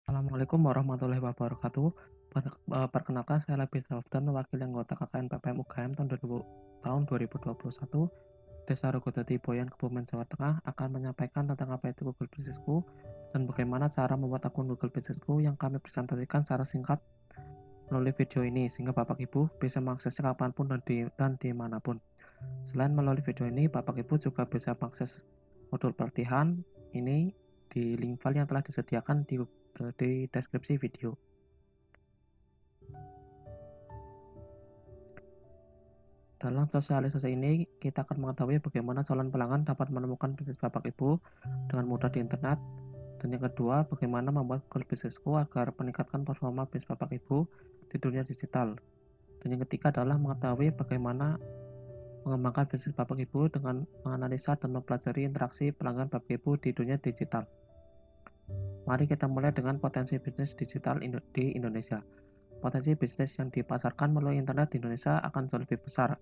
Assalamualaikum warahmatullahi wabarakatuh. Perkenalkan saya Labib Rafdan, wakil anggota KKN PPM UGM tahun 2021, Desa Rogodadi Boyan, Kebumen, Jawa Tengah, akan menyampaikan tentang apa itu Google Businessku dan bagaimana cara membuat akun Google Businessku yang kami presentasikan secara singkat melalui video ini, sehingga Bapak Ibu bisa mengaksesnya kapanpun dan dimanapun. Selain melalui video ini, Bapak Ibu juga bisa mengakses modul pelatihan ini di link file yang telah disediakan di deskripsi video. Dalam sosialisasi ini, kita akan mengetahui bagaimana calon pelanggan dapat menemukan bisnis Bapak Ibu dengan mudah di internet. Dan yang kedua, bagaimana membuat Google Businessku agar meningkatkan performa bisnis Bapak Ibu di dunia digital. Dan yang ketiga adalah mengetahui bagaimana mengembangkan bisnis Bapak Ibu dengan menganalisa dan mempelajari interaksi pelanggan Bapak Ibu di dunia digital. Mari kita mulai dengan potensi bisnis digital di Indonesia. Potensi bisnis yang dipasarkan melalui internet di Indonesia akan jauh lebih besar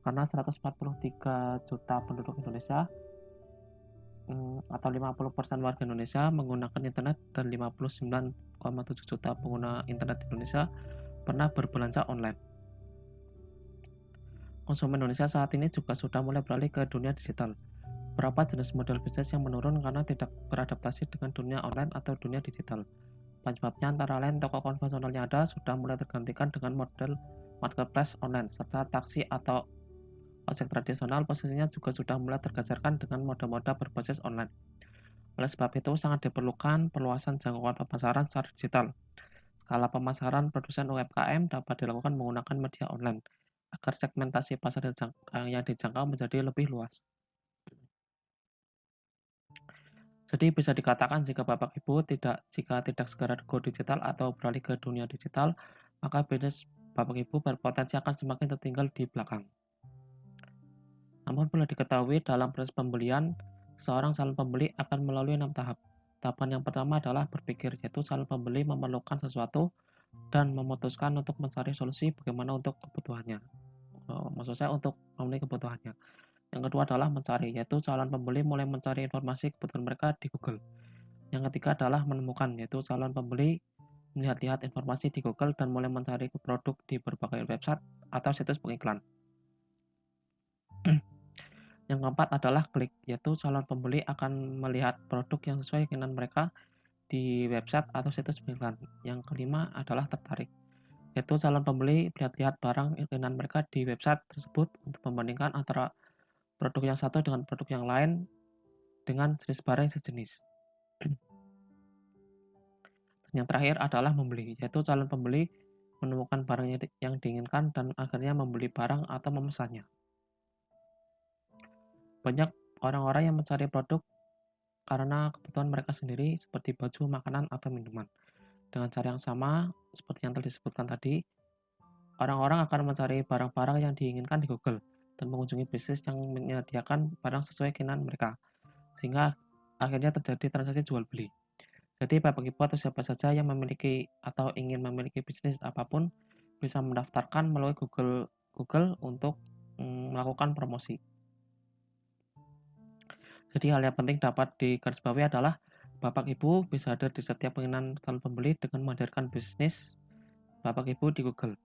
karena 143 juta penduduk Indonesia atau 50% warga Indonesia menggunakan internet dan 59,7 juta pengguna internet di Indonesia pernah berbelanja online. Konsumen Indonesia saat ini juga sudah mulai beralih ke dunia digital. Beberapa jenis model bisnis yang menurun karena tidak beradaptasi dengan dunia online atau dunia digital. Penyebabnya antara lain toko konvensional yang ada sudah mulai tergantikan dengan model marketplace online, serta taksi atau ojek tradisional posisinya juga sudah mulai tergeserkan dengan moda-moda berbasis online. Oleh sebab itu, sangat diperlukan perluasan jangkauan pemasaran secara digital. Skala pemasaran produsen UMKM dapat dilakukan menggunakan media online, agar segmentasi pasar yang dijangkau menjadi lebih luas. Jadi bisa dikatakan jika tidak segera go digital atau beralih ke dunia digital, maka bisnis Bapak Ibu berpotensi akan semakin tertinggal di belakang. Namun perlu diketahui dalam proses pembelian, seorang calon pembeli akan melalui 6 tahap. Tahapan yang pertama adalah berpikir, yaitu calon pembeli memerlukan sesuatu dan memutuskan untuk mencari solusi bagaimana untuk kebutuhannya. Maksud saya untuk memenuhi kebutuhannya. Yang kedua adalah mencari, yaitu calon pembeli mulai mencari informasi kebutuhan mereka di Google. Yang ketiga adalah menemukan, yaitu calon pembeli melihat-lihat informasi di Google dan mulai mencari produk di berbagai website atau situs pengiklan. Yang keempat adalah klik, yaitu calon pembeli akan melihat produk yang sesuai keinginan mereka di website atau situs pengiklan. Yang kelima adalah tertarik, yaitu calon pembeli melihat-lihat barang keinginan mereka di website tersebut untuk membandingkan antara produk yang satu dengan produk yang lain dengan jenis barang yang sejenis. Dan yang terakhir adalah membeli, yaitu calon pembeli menemukan barang yang diinginkan dan akhirnya membeli barang atau memesannya. Banyak orang-orang yang mencari produk karena kebutuhan mereka sendiri seperti baju, makanan, atau minuman. Dengan cara yang sama, seperti yang telah disebutkan tadi, orang-orang akan mencari barang-barang yang diinginkan di Google dan mengunjungi bisnis yang menyediakan barang sesuai keinginan mereka, sehingga akhirnya terjadi transaksi jual beli. Jadi Bapak Ibu atau siapa saja yang memiliki atau ingin memiliki bisnis apapun bisa mendaftarkan melalui Google untuk melakukan promosi. Jadi hal yang penting dapat digarisbawahi adalah Bapak Ibu bisa hadir di setiap keinginan calon pembeli dengan menghadirkan bisnis Bapak Ibu di Google.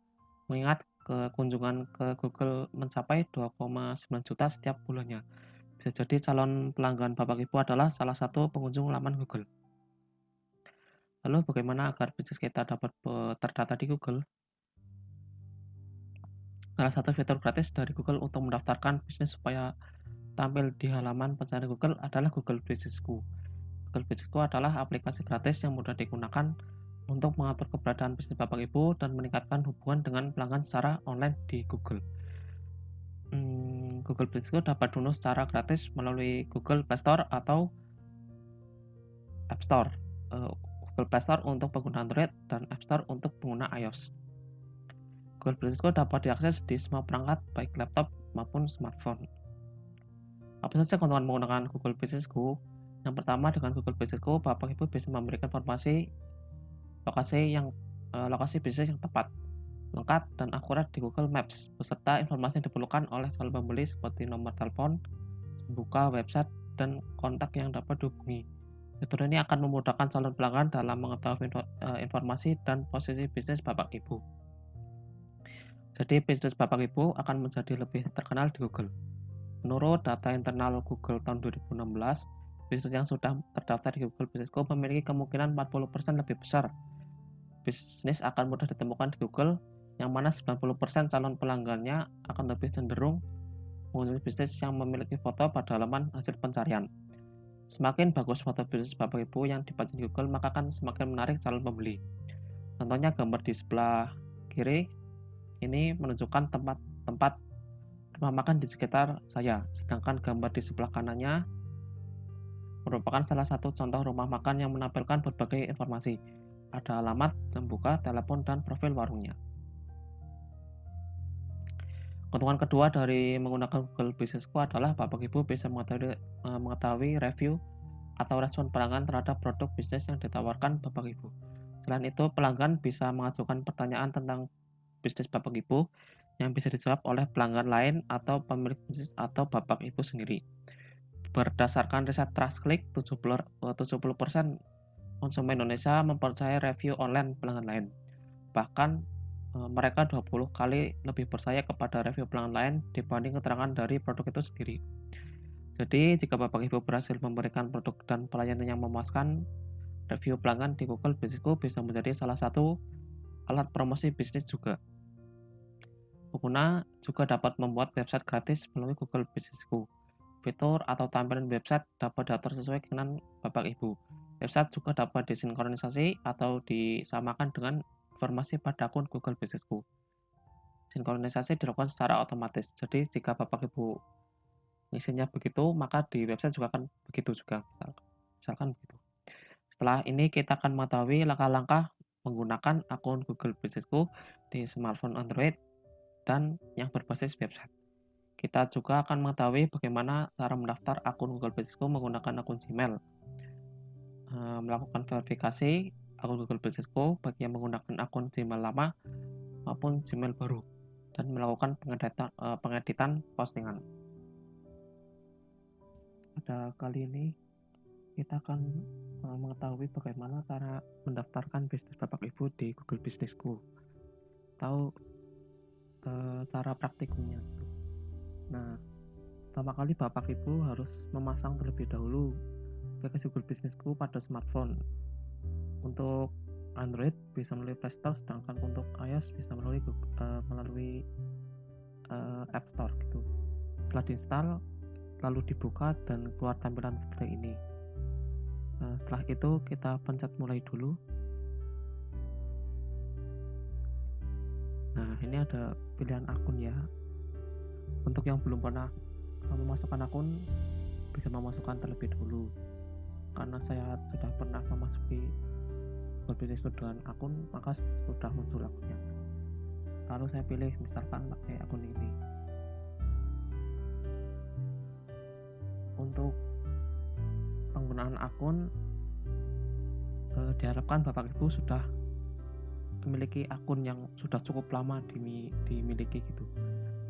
Mengingat kunjungan ke Google mencapai 2,9 juta setiap bulannya. Bisa jadi calon pelanggan Bapak Ibu adalah salah satu pengunjung laman Google. Lalu bagaimana agar bisnis kita dapat terdata di Google? Salah satu fitur gratis dari Google untuk mendaftarkan bisnis supaya tampil di halaman pencarian Google adalah Google Businessku. Google Businessku adalah aplikasi gratis yang mudah digunakan untuk mengatur keberadaan bisnis Bapak Ibu dan meningkatkan hubungan dengan pelanggan secara online di Google. Google Businessku dapat diunduh secara gratis melalui Google Play Store atau App Store. Google Play Store untuk pengguna Android dan App Store untuk pengguna iOS. Google Businessku dapat diakses di semua perangkat baik laptop maupun smartphone. Apa saja keuntungan menggunakan Google Businessku? Yang pertama, dengan Google Businessku, Bapak Ibu bisa memberikan informasi lokasi bisnis yang tepat, lengkap, dan akurat di Google Maps, beserta informasi yang diperlukan oleh calon pembeli seperti nomor telepon, buka website, dan kontak yang dapat dihubungi. Fitur ini akan memudahkan calon pelanggan dalam mengetahui informasi dan posisi bisnis Bapak Ibu. Jadi bisnis Bapak Ibu akan menjadi lebih terkenal di Google. Menurut data internal Google tahun 2016, bisnis yang sudah terdaftar di Google Business School memiliki kemungkinan 40% lebih besar. Bisnis akan mudah ditemukan di Google, yang mana 90% calon pelanggannya akan lebih cenderung mengunjungi bisnis yang memiliki foto pada halaman hasil pencarian. Semakin bagus foto bisnis Bapak Ibu yang dipajang di Google, maka akan semakin menarik calon pembeli. Contohnya gambar di sebelah kiri ini menunjukkan tempat rumah makan di sekitar saya, sedangkan gambar di sebelah kanannya merupakan salah satu contoh rumah makan yang menampilkan berbagai informasi. Ada alamat, jam buka, telepon, dan profil warungnya. Keuntungan kedua dari menggunakan Google Business School adalah Bapak Ibu bisa mengetahui review atau respon pelanggan terhadap produk bisnis yang ditawarkan Bapak Ibu. Selain itu, pelanggan bisa mengajukan pertanyaan tentang bisnis Bapak Ibu yang bisa dijawab oleh pelanggan lain atau pemilik bisnis atau Bapak Ibu sendiri. Berdasarkan riset TrustClick, 70% konsumen Indonesia mempercayai review online pelanggan lain. Bahkan mereka 20 kali lebih percaya kepada review pelanggan lain dibanding keterangan dari produk itu sendiri. Jadi, jika Bapak Ibu berhasil memberikan produk dan pelayanan yang memuaskan, review pelanggan di Google Businessku bisa menjadi salah satu alat promosi bisnis juga. Pengguna juga dapat membuat website gratis melalui Google Businessku. Fitur atau tampilan website dapat diatur sesuai keinginan Bapak Ibu. Website juga dapat disinkronisasi atau disamakan dengan informasi pada akun Google Businessku. Sinkronisasi dilakukan secara otomatis. Jadi jika Bapak Ibu ngisinya begitu, maka di website juga akan begitu juga. Misalkan begitu. Setelah ini kita akan mengetahui langkah-langkah menggunakan akun Google Businessku di smartphone Android dan yang berbasis website. Kita juga akan mengetahui bagaimana cara mendaftar akun Google Businessku menggunakan akun Gmail. Melakukan verifikasi akun Google Businessku bagi yang menggunakan akun Gmail lama maupun Gmail baru, dan melakukan pengeditan postingan. Pada kali ini kita akan mengetahui bagaimana cara mendaftarkan bisnis Bapak Ibu di Google Businessku. Tahu cara praktikumnya. Nah, pertama kali Bapak Ibu harus memasang terlebih dahulu aplikasi Google Businessku pada smartphone. Untuk Android bisa melalui Play Store, sedangkan untuk iOS bisa melalui App Store gitu. Setelah diinstal, lalu dibuka dan keluar tampilan seperti ini. Setelah itu kita pencet mulai dulu. Nah, ini ada pilihan akun ya. Untuk yang belum pernah memasukkan akun, bisa memasukkan terlebih dahulu. Karena saya sudah pernah memasuki Google Business dengan akun, maka sudah muncul akunnya. Lalu saya pilih misalkan pakai akun ini. Untuk penggunaan akun, diharapkan Bapak Ibu sudah memiliki akun yang sudah cukup lama dimiliki gitu,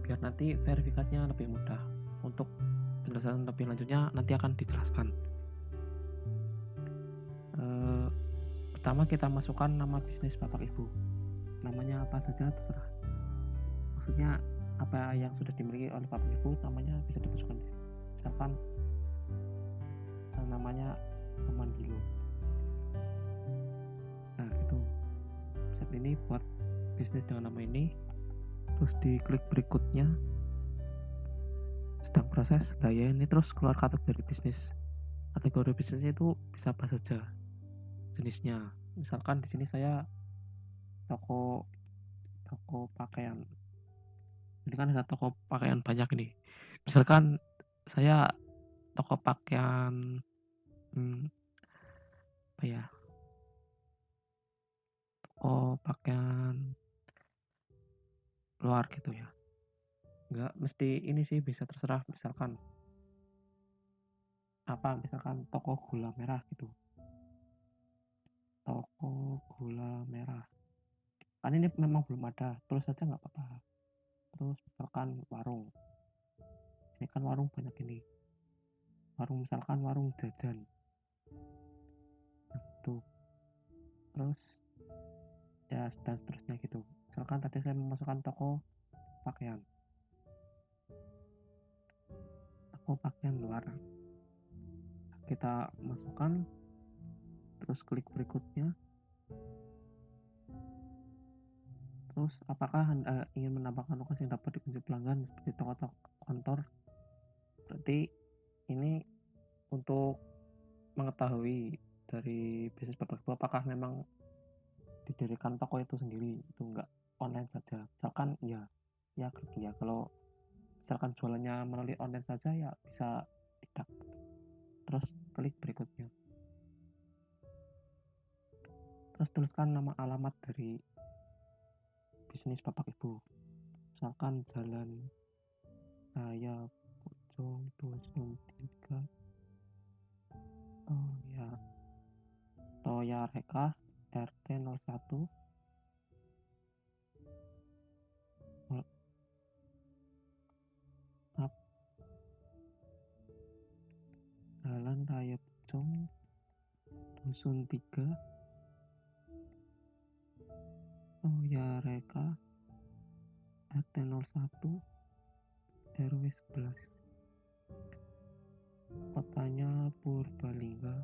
biar nanti verifikasinya lebih mudah. Untuk penjelasan lebih lanjutnya nanti akan dijelaskan. Pertama kita masukkan nama bisnis Bapak Ibu. Namanya apa saja terserah. Maksudnya apa yang sudah dimiliki oleh Bapak Ibu, namanya bisa dimasukkan di sini. Misalkan namanya Amandilo. Nah gitu. Saat ini buat bisnis dengan nama ini, terus diklik berikutnya. Sedang proses. Nah ya ini terus keluar kategori bisnis. Kategori bisnisnya itu bisa apa saja jenisnya. Misalkan di sini saya toko pakaian. Ini kan ada toko pakaian banyak nih. Misalkan saya toko pakaian apa ya? Toko pakaian luar gitu ya. Enggak mesti ini sih, bisa terserah. Misalkan toko gula merah gitu. Toko gula merah. Kan ini memang belum ada, terus saja nggak apa-apa. Terus misalkan warung. Ini kan warung banyak ini. Warung misalkan warung jajan. terus ya dan seterusnya gitu. Misalkan tadi saya memasukkan pakaian toko pakaian luar, kita masukkan, terus klik berikutnya. Terus apakah Anda ingin menambahkan lokasi yang dapat dikunjungi pelanggan seperti toko-toko kantor? Berarti ini untuk mengetahui dari bisnis Bapak Ibu apakah memang didirikan toko itu sendiri, itu enggak online saja. Misalkan ya klik ya. Kalau misalkan jualannya melalui online saja ya bisa tidak. Terus klik berikutnya. Terus tuliskan nama alamat dari bisnis Bapak Ibu. Misalkan Jalan Raya Pojong 293. Oh ya, Toya Reka RT 01 Jalan Raya Pojong Dusun 3 Toya Reka RT 01 RW 11. Kotanya Purbalingga,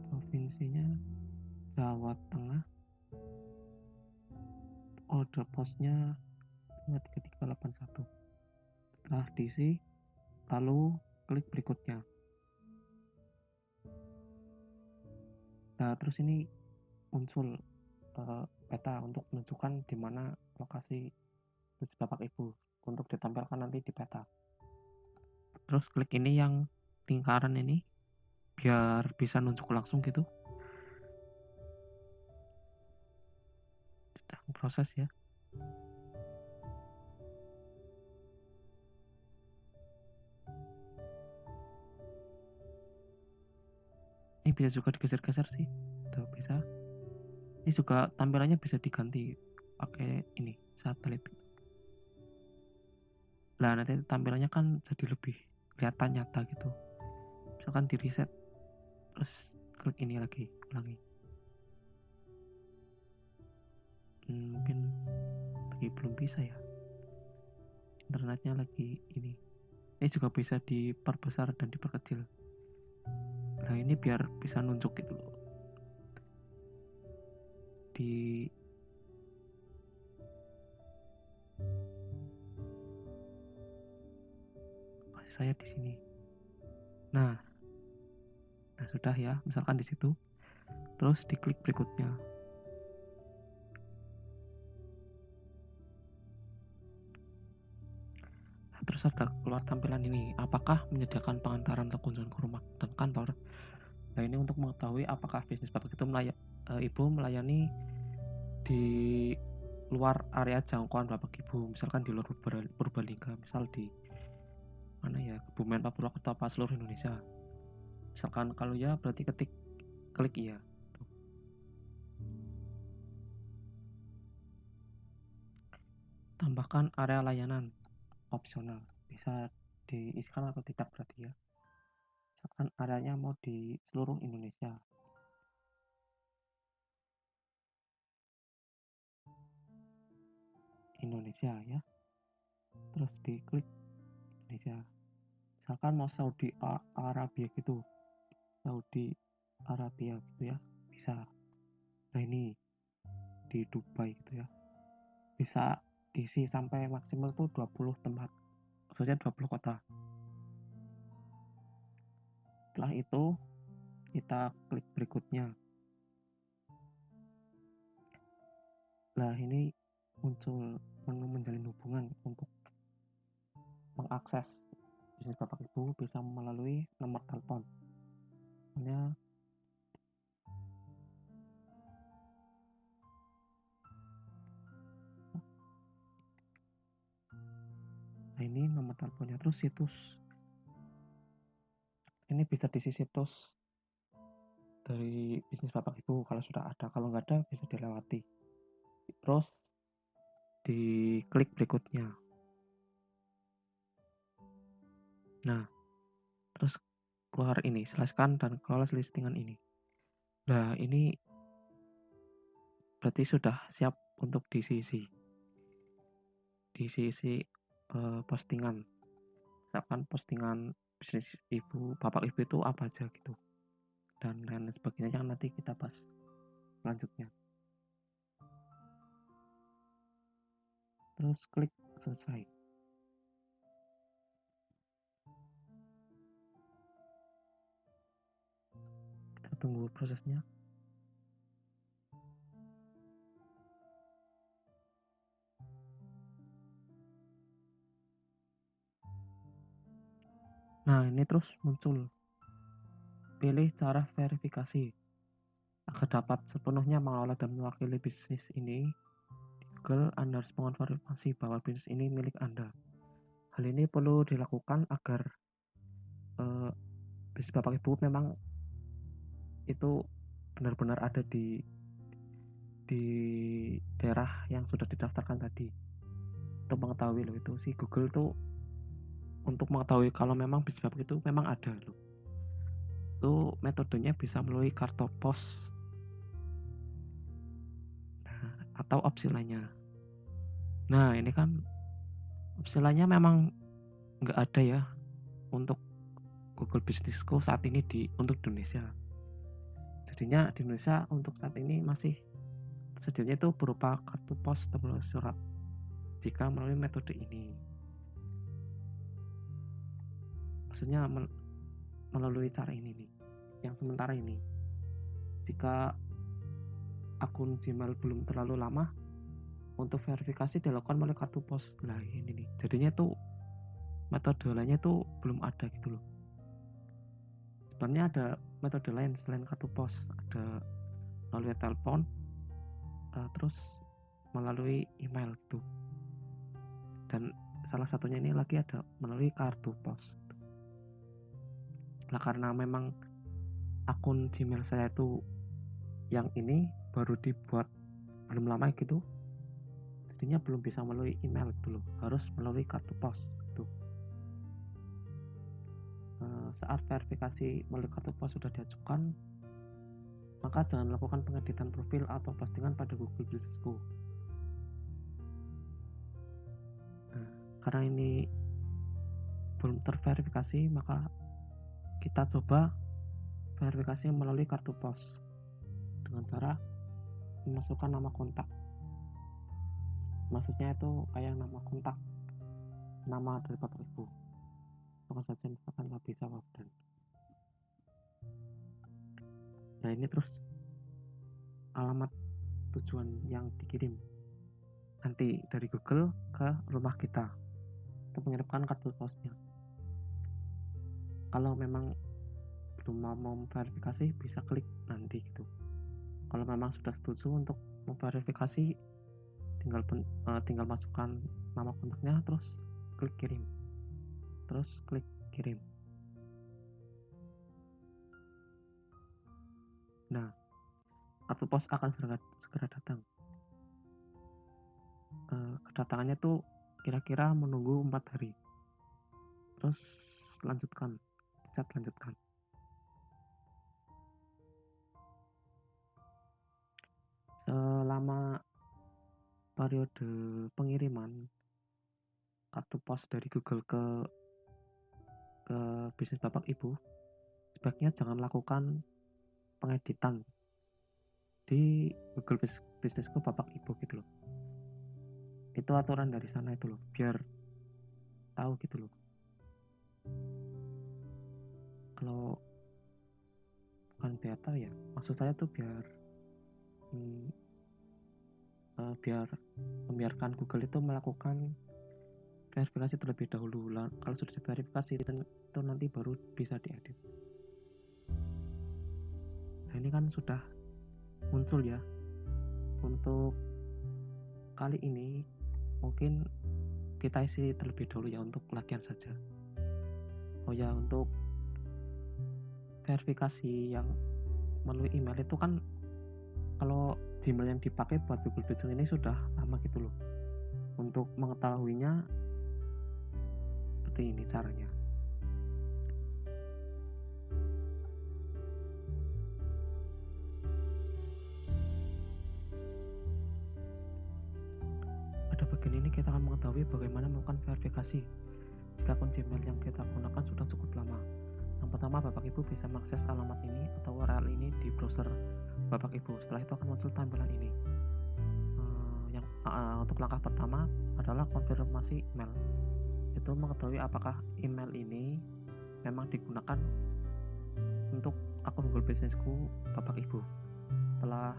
provinsinya Jawa Tengah, kode posnya 3381. Setelah diisi, lalu klik berikutnya. Nah, terus ini muncul peta untuk menunjukkan di mana lokasi bisnis Bapak Ibu untuk ditampilkan nanti di peta. Terus klik ini yang lingkaran ini biar bisa nunjuk langsung gitu. Sedang proses ya. Ini bisa juga digeser-geser sih. Tuh bisa. Ini juga tampilannya bisa diganti pakai ini satelit. Nah, nanti tampilannya kan jadi lebih kelihatan nyata gitu. Misalkan di reset terus klik ini lagi, ulangi. Mungkin lagi belum bisa ya. Internetnya lagi ini. Ini juga bisa diperbesar dan diperkecil. Nah, ini biar bisa nunjuk gitu loh. Di saya di sini. Nah, sudah ya, misalkan di situ. Terus diklik berikutnya. Nah, terus ada keluar tampilan ini. Apakah menyediakan pengantaran atau kunjungan ke rumah dan kantor? Nah, ini untuk mengetahui apakah bisnis Bapak itu Ibu melayani di luar area jangkauan Bapak Ibu, misalkan di luar Purbalingga, misal di mana ya, Kebumen, Papua, atau apa seluruh Indonesia. Misalkan kalau ya berarti klik iya. Tambahkan area layanan opsional, bisa diisikan atau tidak berarti ya. Misalkan areanya mau di seluruh Indonesia. Ya. Terus diklik Indonesia. Misalkan mau Saudi Arabia gitu. Saudi Arabia gitu ya. Bisa. Nah, ini di Dubai gitu ya. Bisa diisi sampai maksimal tuh 20 tempat. Maksudnya 20 kota. Setelah itu kita klik berikutnya. Nah, ini muncul menu menjalin hubungan untuk mengakses bisnis Bapak Ibu bisa melalui nomor telepon. Nah, ini nomor teleponnya. Terus situs. Ini bisa diisi situs dari bisnis Bapak Ibu kalau sudah ada. Kalau nggak ada bisa dilewati. Terus diklik berikutnya. Nah, terus keluar ini, selesaikan dan kelola listingan ini. Nah, ini berarti sudah siap untuk diisi postingan. Misalkan postingan bisnis bapak ibu itu apa aja gitu, dan lain sebagainya yang nanti kita bahas selanjutnya. Terus klik selesai. Kita tunggu prosesnya. Nah, ini terus muncul. Pilih cara verifikasi. Agar dapat sepenuhnya mengelola dan mewakili bisnis ini, di Google Anda harus mengonfirmasi bahwa bisnis ini milik Anda. Hal ini perlu dilakukan agar bisnis bapak ibu memang itu benar-benar ada di daerah yang sudah didaftarkan tadi. Untuk mengetahui loh, itu si Google tuh untuk mengetahui kalau memang bisnis bapak itu memang ada loh. Itu metodenya bisa melalui kartu pos, atau opsi lainnya. Nah, ini kan opsi lainnya memang nggak ada ya untuk Google Bisnisku saat ini untuk Indonesia. Jadinya di Indonesia untuk saat ini masih tersedianya itu berupa kartu pos atau surat jika melalui metode ini. Maksudnya melalui cara ini nih, yang sementara ini. Jika akun Gmail belum terlalu lama, untuk verifikasi dilakukan melalui kartu pos. Nah ini nih, jadinya tuh metode lainnya tuh belum ada gitu loh. Sebenarnya ada metode lain selain kartu pos, ada melalui telepon, terus melalui email gitu. Dan salah satunya ini lagi ada melalui kartu pos. Nah, karena memang akun Gmail saya itu yang ini baru dibuat belum lama gitu, jadinya belum bisa melalui email dulu, harus melalui kartu pos gitu. Saat verifikasi melalui kartu pos sudah diajukan, maka jangan lakukan pengeditan profil atau postingan pada Google Bisnisku. Karena ini belum terverifikasi, maka kita coba verifikasi melalui kartu pos dengan cara memasukkan nama kontak. Maksudnya itu kayak nama kontak, nama dari bapak ibu. Maka saja misalkan Labisa Wabdan. Nah ini terus alamat tujuan yang dikirim nanti dari Google ke rumah kita untuk mengirimkan kartu posnya. Kalau memang belum mau verifikasi, bisa klik nanti gitu. Kalau memang sudah setuju untuk memverifikasi, tinggal masukkan nama kontaknya, terus klik kirim, terus klik kirim. Nah, kartu pos akan segera datang. Kedatangannya tuh kira-kira menunggu 4 hari. Terus lanjutkan, pencet lanjutkan. Selama periode pengiriman kartu pos dari Google ke bisnis bapak ibu, sebaiknya jangan lakukan pengeditan di Google Bisnisku bapak ibu gitu loh. Itu aturan dari sana itu loh, biar tahu gitu loh. Kalau bukan biar tahu ya, maksud saya tuh biar membiarkan Google itu melakukan verifikasi terlebih dahulu. Kalau sudah diverifikasi itu nanti baru bisa diedit. Nah ini kan sudah muncul ya. Untuk kali ini mungkin kita isi terlebih dahulu ya untuk latihan saja. Oh ya, untuk verifikasi yang melalui email itu kan kalau Gmail yang dipakai buat Google Business ini sudah lama gitu loh. Untuk mengetahuinya seperti ini caranya. bagian ini kita akan mengetahui bagaimana melakukan verifikasi jika akun Gmail yang kita gunakan sudah cukup lama. Yang pertama, Bapak Ibu bisa mengakses alamat ini atau URL ini di browser Bapak Ibu. Setelah itu akan muncul tampilan ini. Untuk langkah pertama adalah konfirmasi email. Itu mengetahui apakah email ini memang digunakan untuk akun Google Businessku Bapak Ibu. Setelah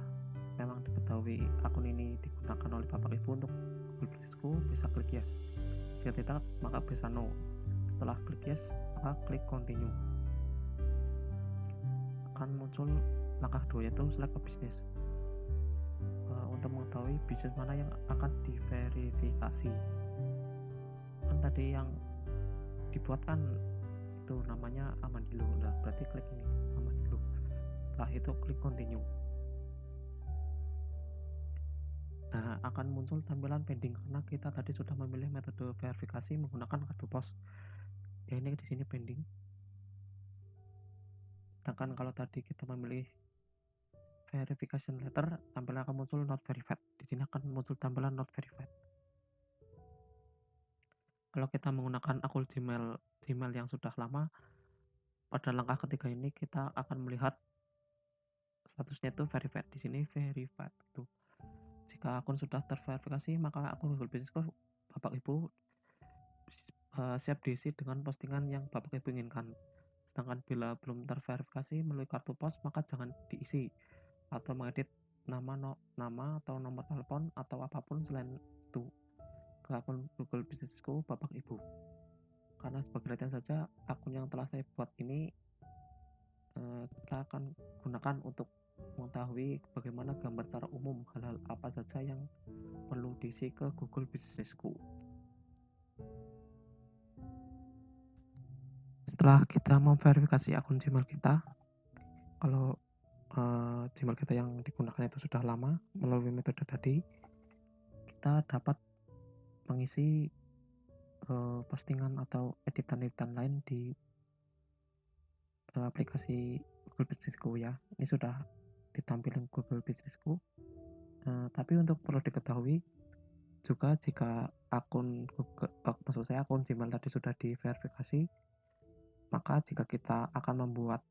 memang diketahui akun ini digunakan oleh Bapak Ibu untuk Google Businessku, bisa klik yes. Jika tidak, maka bisa no. Setelah klik yes, maka klik continue. Akan muncul langkah kedua, yaitu select a business. Untuk mengetahui bisnis mana yang akan diverifikasi. Kan tadi yang dibuat kan itu namanya Amandilo. Nah, berarti klik ini Amandilo. Setelah itu klik continue. Nah, akan muncul tampilan pending karena kita tadi sudah memilih metode verifikasi menggunakan kartu pos. Ya, ini di sini pending. Sedangkan kalau tadi kita memilih verification letter, tampilan akan muncul not verified. Di sini akan muncul tampilan not verified. Kalau kita menggunakan akun Gmail yang sudah lama, pada langkah ketiga ini kita akan melihat statusnya itu verified. Di sini verified itu. Jika akun sudah terverifikasi, maka akun Google Businessku Bapak Ibu siap diisi dengan postingan yang Bapak Ibu inginkan. Sedangkan bila belum terverifikasi melalui kartu pos, maka jangan diisi atau mengedit nama atau nomor telepon atau apapun selain itu ke akun Google Businessku Bapak Ibu. Karena sebagai latihan saja, akun yang telah saya buat ini kita akan gunakan untuk mengetahui bagaimana gambar secara umum hal-hal apa saja yang perlu diisi ke Google Businessku. Setelah kita memverifikasi akun Gmail kita, kalau Gmail kita yang digunakan itu sudah lama melalui metode tadi, kita dapat mengisi postingan atau editan-editan lain di aplikasi Google Businessku ya. Ini sudah ditampilkan Google Businessku. Tapi untuk perlu diketahui juga jika akun akun Gmail tadi sudah diverifikasi, maka jika kita akan membuat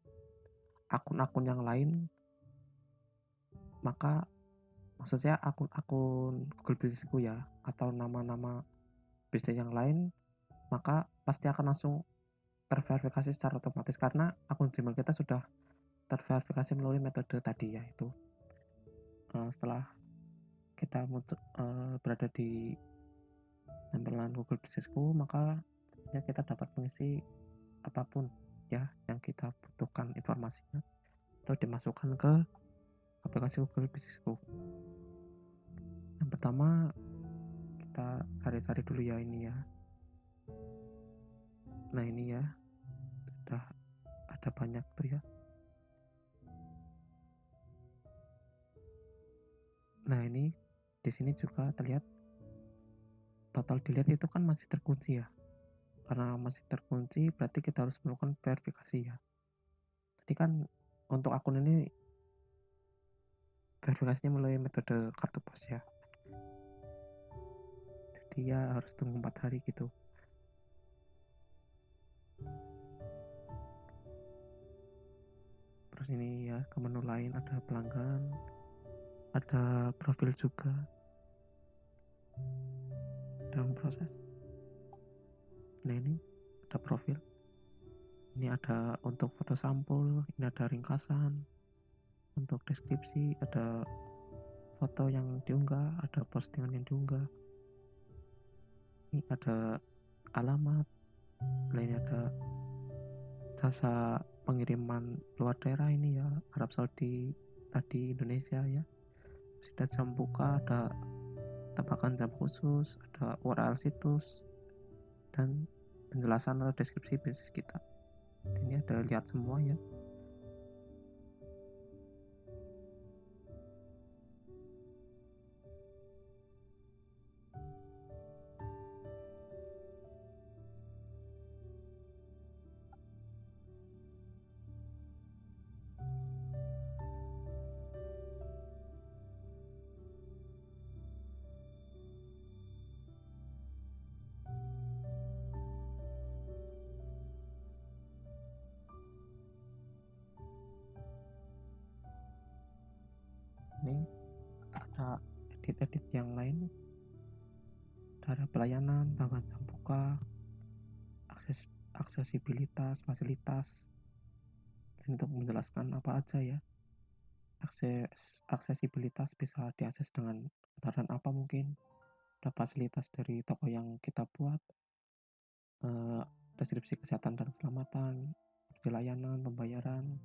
akun-akun yang lain, maka maksudnya akun-akun Google Businessku ya, atau nama-nama bisnis yang lain, maka pasti akan langsung terverifikasi secara otomatis karena akun Gmail kita sudah terverifikasi melalui metode tadi, yaitu setelah kita berada di tampilan Google Businessku, maka ya kita dapat mengisi apapun ya yang kita butuhkan informasinya atau dimasukkan ke aplikasi Google Businessku. Yang pertama kita cari-cari dulu ya ini ya. Nah ini ya, sudah ada banyak tuh ya. Nah ini di sini juga terlihat total delete itu kan masih terkunci ya. Karena masih terkunci berarti kita harus melakukan verifikasi ya. Tadi kan untuk akun ini verifikasinya melalui metode kartu pos ya. Jadi ya harus tunggu 4 hari gitu. Terus ini ya ke menu lain ada pelanggan, ada profil juga dalam proses. Nah ini ada profil, ini ada untuk foto sampul, ini ada ringkasan, untuk deskripsi ada foto yang diunggah, ada postingan yang diunggah, ini ada alamat, lain ada jasa pengiriman luar daerah ini ya, Arab Saudi tadi Indonesia ya. Sudah jam buka, ada tebakan jam khusus, ada URL situs dan penjelasan atau deskripsi bisnis kita. Ini ada lihat semua ya. edit-edit yang lain, cara pelayanan, tambahan jam buka, aksesibilitas, fasilitas, dan untuk menjelaskan apa aja ya. Aksesibilitas bisa diakses dengan kendaraan apa mungkin, ada fasilitas dari toko yang kita buat, deskripsi kesehatan dan keselamatan, layanan, pembayaran,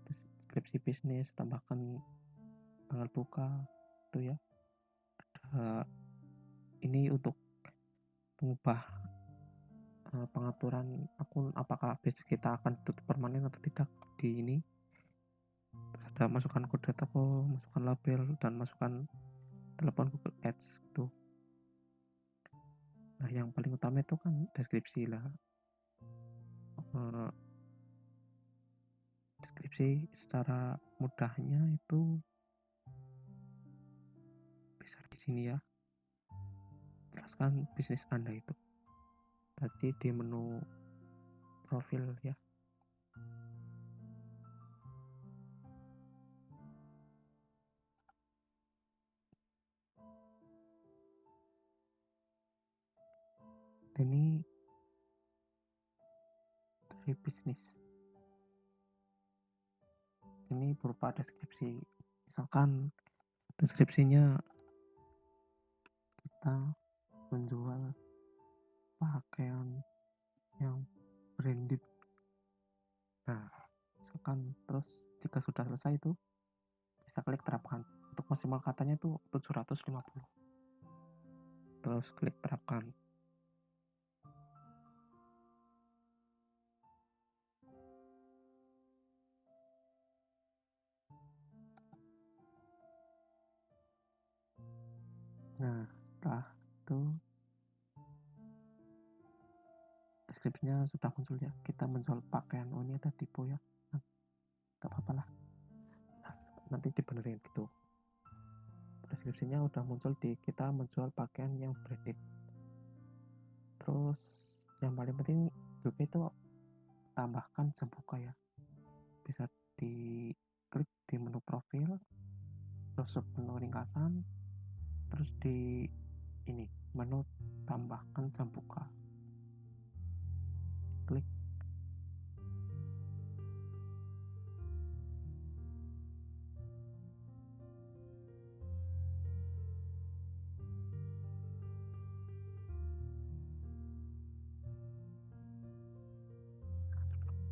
deskripsi bisnis, tambahkan tanggal buka, itu ya. Ini untuk mengubah pengaturan akun, apakah bisnis kita akan tutup permanen atau tidak di ini. Terus ada masukkan kode toko, masukkan label, dan masukkan telepon Google Ads gitu. Nah, yang paling utama itu kan deskripsi lah. Deskripsi secara mudahnya itu bisa di sini ya. Jelaskan bisnis Anda itu. Tadi di menu profil ya. Ini dari bisnis. Ini berupa deskripsi. Misalkan deskripsinya kita menjual pakaian yang branded. Nah, misalkan terus jika sudah selesai itu bisa klik terapkan. Untuk maksimal katanya itu 750. Terus klik terapkan. Nah, setelah itu deskripsinya sudah muncul ya. Kita menjual pakaian. Oh, ini ada tipe ya. Nah, gak apa-apa lah. Nanti dibenerin gitu. Deskripsinya udah muncul di kita menjual pakaian yang branded. Terus yang paling penting juga itu tambahkan jam buka ya. Bisa diklik di menu profil, terus menu ringkasan, terus di ini menu tambahkan jam buka, klik.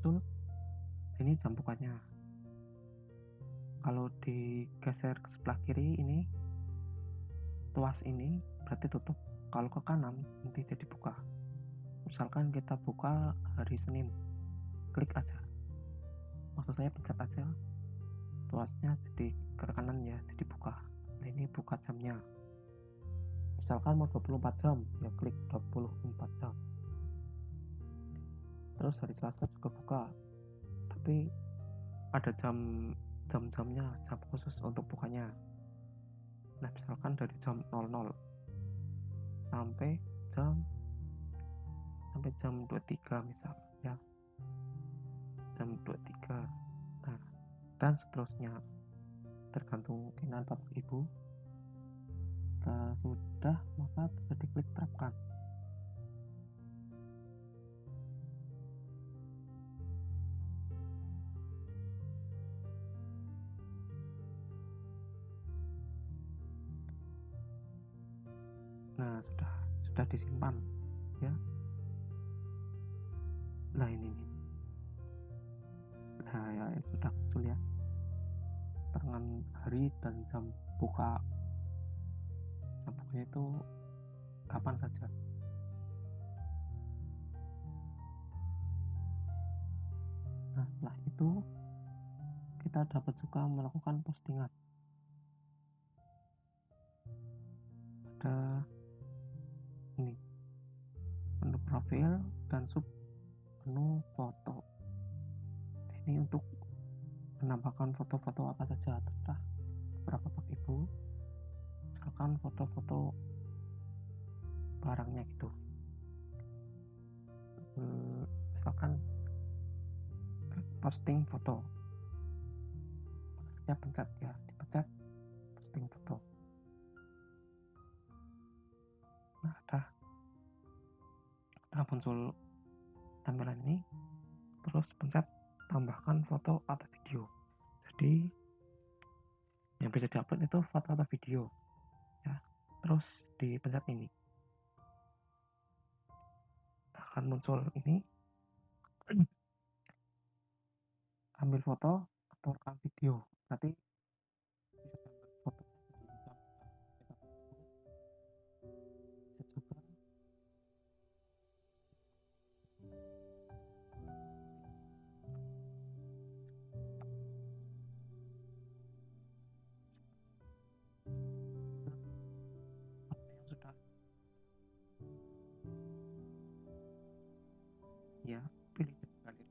Betul, ini jam bukanya. Kalau digeser ke sebelah kiri ini tuas ini berarti tutup. Kalau ke kanan nanti jadi buka. Misalkan kita buka hari Senin, klik aja, maksud saya pencet aja tuasnya jadi ke kanan ya, jadi buka. Nah, ini buka jamnya. Misalkan mau 24 jam ya klik 24 jam. Terus hari Selasa juga buka, tapi ada jam-jamnya, jam khusus untuk bukanya. Nah, misalkan dari jam 00 sampai jam 23 misal ya, jam 23. Nah, dan seterusnya tergantung keinginan Bapak Ibu. Sudah, maka bisa diklik terapkan. Nah, sudah disimpan ya. Nah, ini nih. Nah, ya, ini sudah muncul ya. Dengan hari dan jam buka. Jam bukanya itu kapan saja. Nah, setelah itu kita dapat juga melakukan postingan. Ada ini menu profil dan sub menu foto. Ini untuk menambahkan foto-foto apa saja, terserah Bapak Ibu. Misalkan foto-foto barangnya gitu. Misalkan posting foto, saya pencet ya, dipencet posting foto. muncul tampilan ini, terus pencet tambahkan foto atau video. Jadi yang bisa diupload itu foto atau video ya, terus dipencet ini akan muncul ini, ambil foto atau rekam video. Nanti bisa gambar foto bisa juga yang sudah ya, pilih galeri.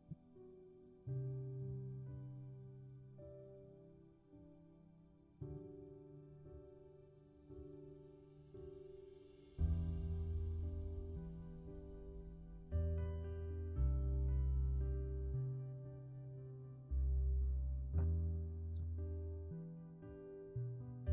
Jadi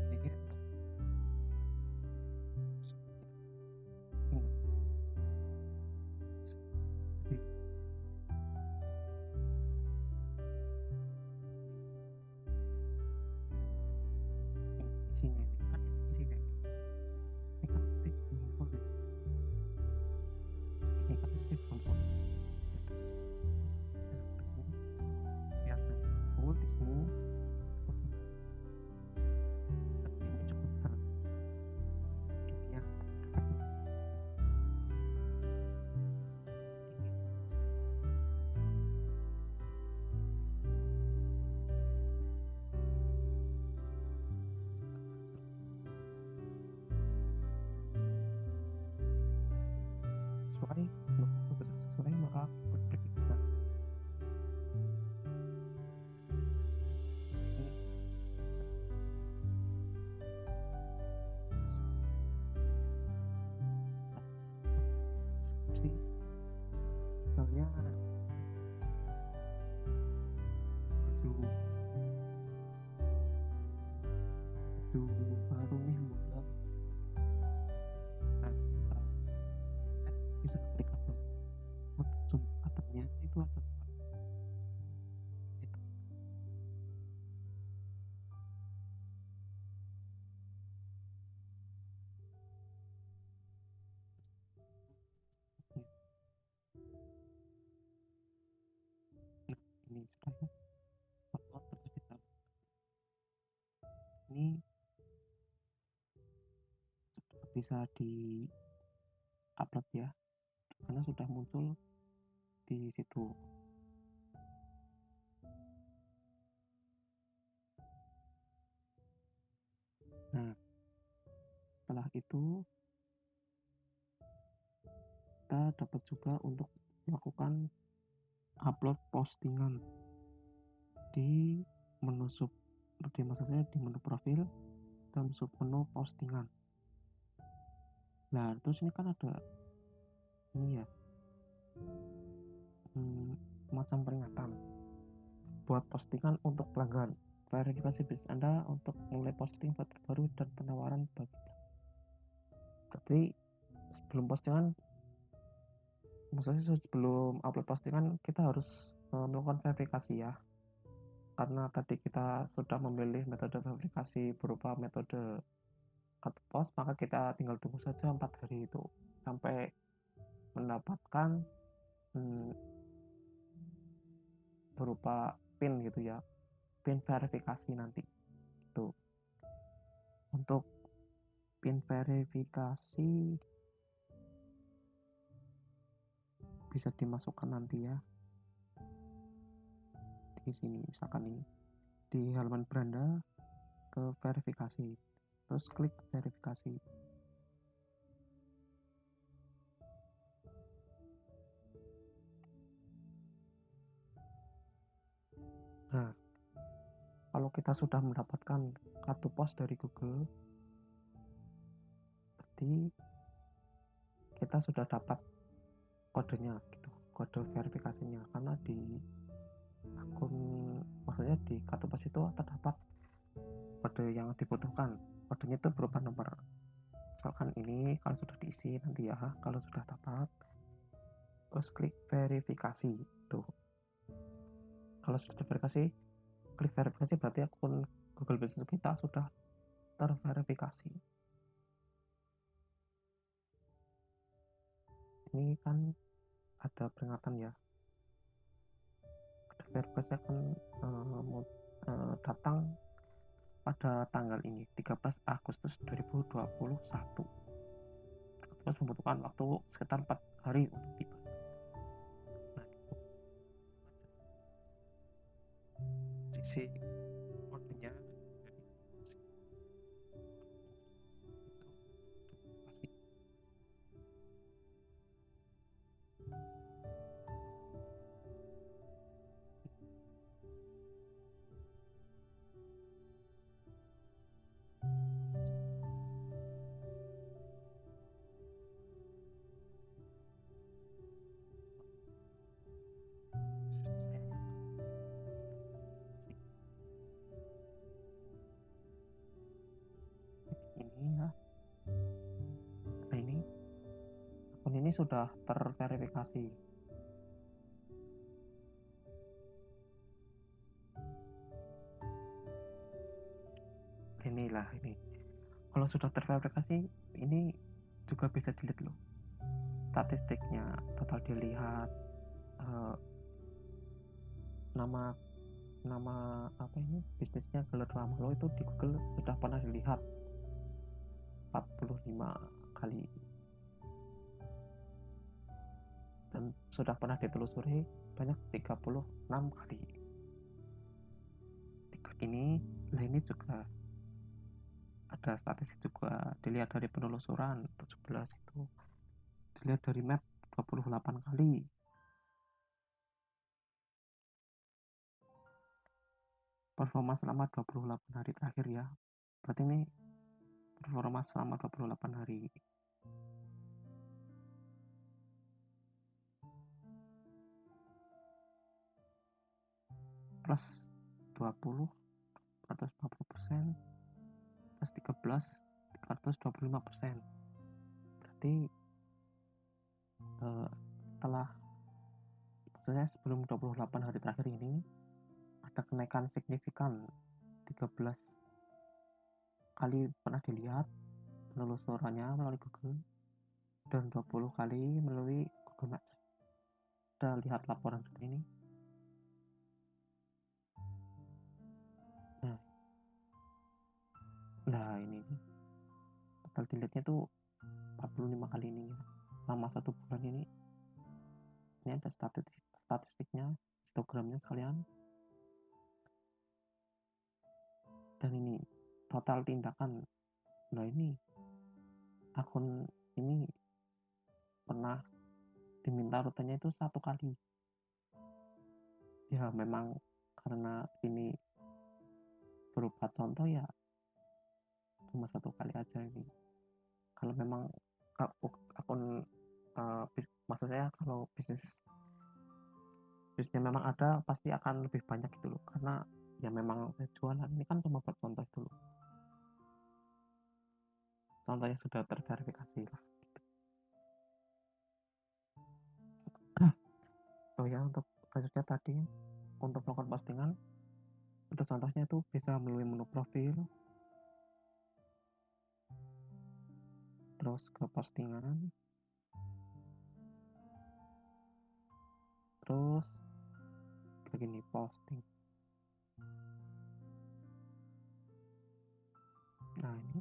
isinya ini kan isinya ini kan masih belum full ya. Ini kan masih belum full. Di sini biar full di sini. Ini cukup kan ini ya. Sesuai sesuai maka klik kita. Deskripsi misalnya baju baru nih model. Nah, kita bisa klik upload. Untuk zoom buttonnya itu ada itu. Nah, ini sudah ya. Upload terlebih ini bisa di upload ya, karena sudah muncul di situ. Nah, setelah itu kita dapat juga untuk melakukan upload postingan di menu sub, maksud saya di menu profil dan sub menu postingan. Nah, terus ini kan ada ini ya, macam peringatan buat postingan untuk pelanggan, verifikasi bisnis Anda untuk mulai posting foto terbaru dan penawaran bagi. Berarti sebelum postingan, maksudnya sebelum upload postingan kita harus melakukan verifikasi ya, karena tadi kita sudah memilih metode verifikasi berupa metode cut post, maka kita tinggal tunggu saja 4 hari itu sampai mendapatkan berupa pin gitu ya, pin verifikasi nanti itu. Untuk pin verifikasi bisa dimasukkan nanti ya di sini, misalkan ini di halaman beranda ke verifikasi, terus klik verifikasi. Nah, kalau kita sudah mendapatkan kartu pos dari Google, berarti kita sudah dapat kodenya gitu, kode verifikasinya, karena di akun, maksudnya di kartu pos itu terdapat kode yang dibutuhkan. Kodenya itu berupa nomor, misalkan ini kalau sudah diisi nanti ya, kalau sudah dapat terus klik verifikasi. Tuh, kalau sudah diverifikasi, klik verifikasi berarti akun Google Business kita sudah terverifikasi. Ini kan ada peringatan ya, ada verifikasi akan datang pada tanggal ini 13 Agustus 2021. Terus membutuhkan waktu sekitar 4 hari untuk tiba. Nah, sisi kodenya ini ya. Nah, ini akun ini sudah terverifikasi. Inilah ini. Kalau sudah terverifikasi, ini juga bisa dilihat loh. Statistiknya total dilihat, nama apa ini bisnisnya Gelar Ramlo itu di Google sudah pernah dilihat 45 kali dan sudah pernah ditelusuri banyak 36 kali. Ini juga ada statistik juga dilihat dari penelusuran 17 itu, dilihat dari map 28 kali. Performa selama 28 hari terakhir ya, berarti ini performa selama 28 hari. Plus 20 140%, plus 13 325%. Berarti setelah maksudnya sebelum 28 hari terakhir ini ada kenaikan signifikan 13 kali pernah dilihat penelusurannya melalui Google dan 20 kali melalui Google Maps. Kita lihat laporan seperti ini. Nah ini total dilihatnya tuh 45 kali ini ya. Selama 1 bulan ini ada statistiknya, histogramnya sekalian. Dan ini total tindakan. Nah ini akun ini pernah diminta rutenya itu 1 kali. Ya memang karena ini berupa contoh ya cuma 1 kali aja ini. Kalau memang akun maksud saya kalau bisnisnya memang ada pasti akan lebih banyak gitu loh, karena ya memang jualan ini kan cuma buat contoh dulu, contohnya sudah terverifikasi lah gitu. Oh ya, untuk selanjutnya tadi untuk melakukan postingan, untuk contohnya itu bisa melalui menu profil, terus ke postingan, terus begini posting. Nah ini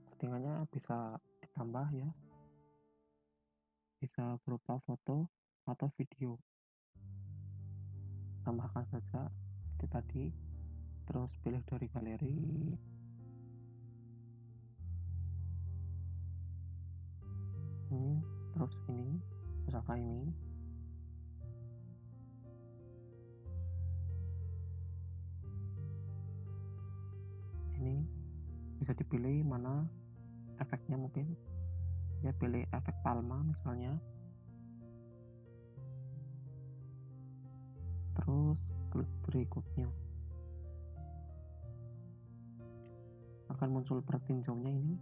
postingannya bisa ditambah ya, bisa berupa foto atau video, tambahkan saja seperti tadi, terus pilih dari galeri, terus ini misalkan ini bisa dipilih mana efeknya, mungkin ya pilih efek palma misalnya, terus klik berikutnya akan muncul pertinjaunya. Ini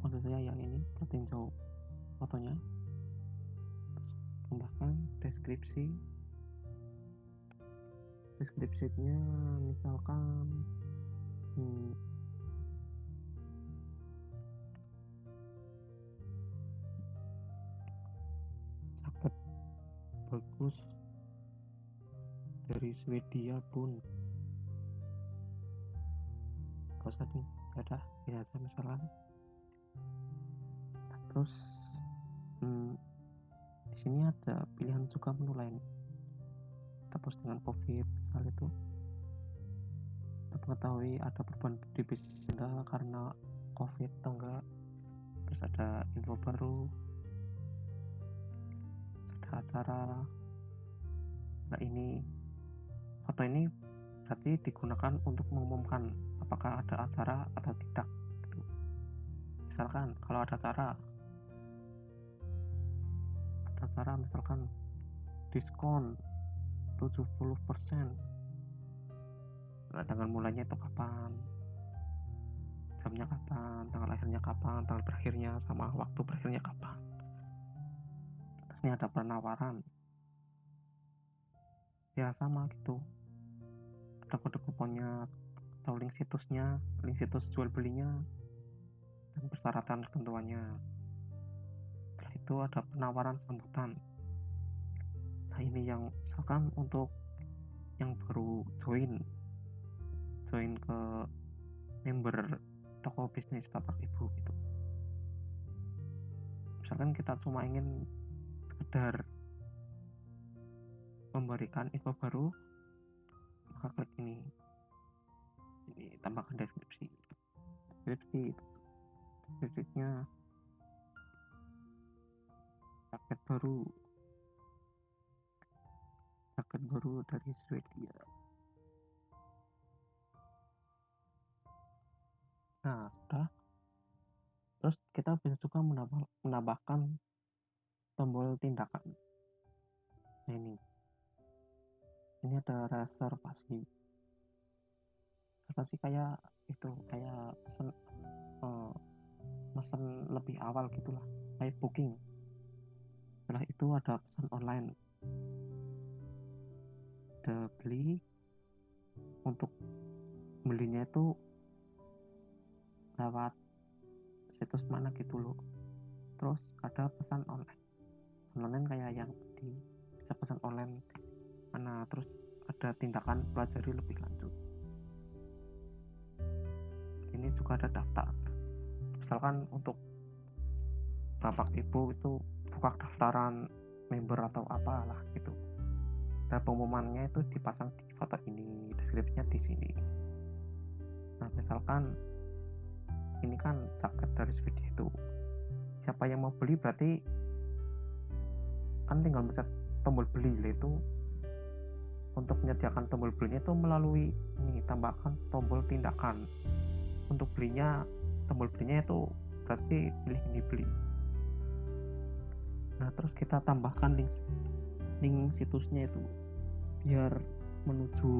maksud saya ya ini pertinjau fotonya. tambahkan deskripsinya misalkan jaket bagus dari Swedia pun gak usah nih, gak ada, ini aja misalkan. Terus di sini ada pilihan juga menu lain, kita postingan COVID misal itu, kita mengetahui ada perubahan di bisnis kita karena COVID atau enggak, terus ada info baru, ada acara. Nah, ini foto ini berarti digunakan untuk mengumumkan apakah ada acara atau tidak gitu. Misalkan kalau ada acara misalkan diskon 70%. Nah, dengan mulainya itu kapan, jamnya kapan, tanggal lahirnya kapan, tanggal berakhirnya, sama waktu berakhirnya kapan. Terus ini ada penawaran, ya sama gitu, ada kode kuponnya atau link situs jual belinya dan persyaratan ketentuannya. Setelah itu ada penawaran sambutan. Nah, ini yang misalkan untuk yang baru join ke member toko bisnis Bapak Ibu gitu. Misalkan kita cuma ingin sekedar memberikan info baru, maka klik ini tambahkan deskripsinya jaket baru dari Swedia. Nah, sudah. Terus kita bisa juga menambahkan tombol tindakan. Nah, ini ada reservasi kayak itu, kayak mesen lebih awal gitulah, kayak booking. Setelah itu ada pesan online, ada beli. Untuk belinya itu lewat situs mana gitu loh. Terus ada pesan online kayak yang tadi, bisa pesan online mana. Terus ada tindakan pelajari lebih lanjut. Ini juga ada daftar, misalkan untuk Bapak Ibu itu buka daftaran member atau apalah gitu. Nah, pengumumannya itu dipasang di foto ini, deskripsinya di sini. Nah, misalkan ini kan jaket dari Swedia itu, siapa yang mau beli berarti kan tinggal pencet tombol beli. Itu untuk menyediakan tombol belinya itu melalui ini, tambahkan tombol tindakan. Untuk belinya, tombol belinya itu berarti pilih ini beli. Nah, terus kita tambahkan link situsnya itu biar menuju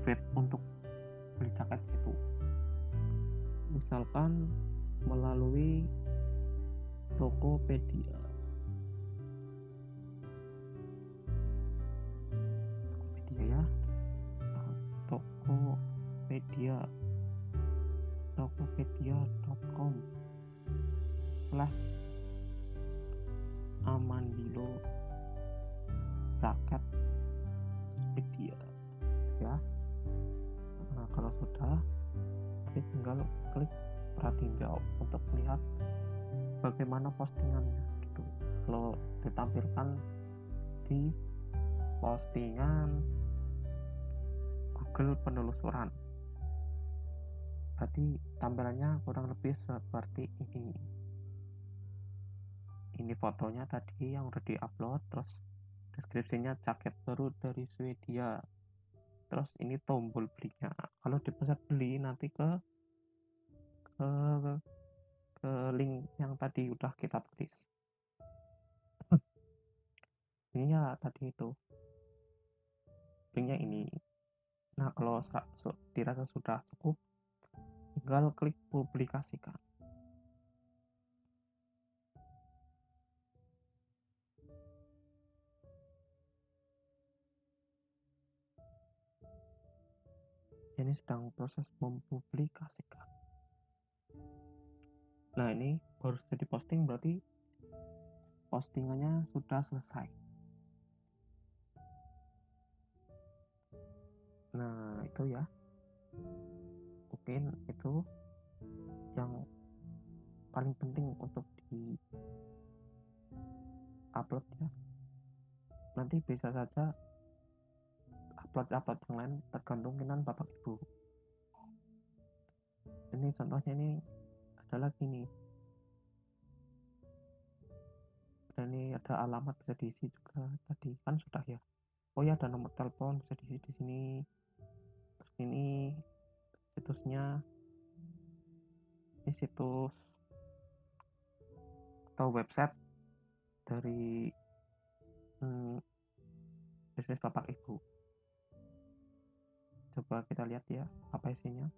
web untuk beli jaket itu. Misalkan melalui Tokopedia ya, tokopedia.com/amandilo jaket Swedia ya. Nah, kalau sudah, tinggal klik pratinjau untuk melihat bagaimana postingannya gitu. Kalau ditampilkan di postingan Google penelusuran, berarti tampilannya kurang lebih seperti ini. Ini fotonya tadi yang udah diupload, terus deskripsinya jaket baru dari Swedia. Terus ini tombol belinya. Kalau dipencet beli nanti ke link yang tadi udah kita tulis. Ini ya tadi itu linknya ini. Nah, kalau dirasa sudah cukup, tinggal klik publikasikan. ini sedang proses mempublikasikan. Nah, ini baru saja diposting, berarti postingannya sudah selesai. Nah, itu ya, mungkin itu yang paling penting untuk di upload ya. Nanti bisa saja upload yang lain tergantung dengan bapak ibu. Ini contohnya ini adalah gini, dan ini ada alamat bisa diisi juga, tadi kan sudah ya. Oh ya, ada nomor telepon bisa diisi di sini. Terus ini situsnya, ini situs atau website dari bisnis bapak ibu. Coba kita lihat ya apa isinya.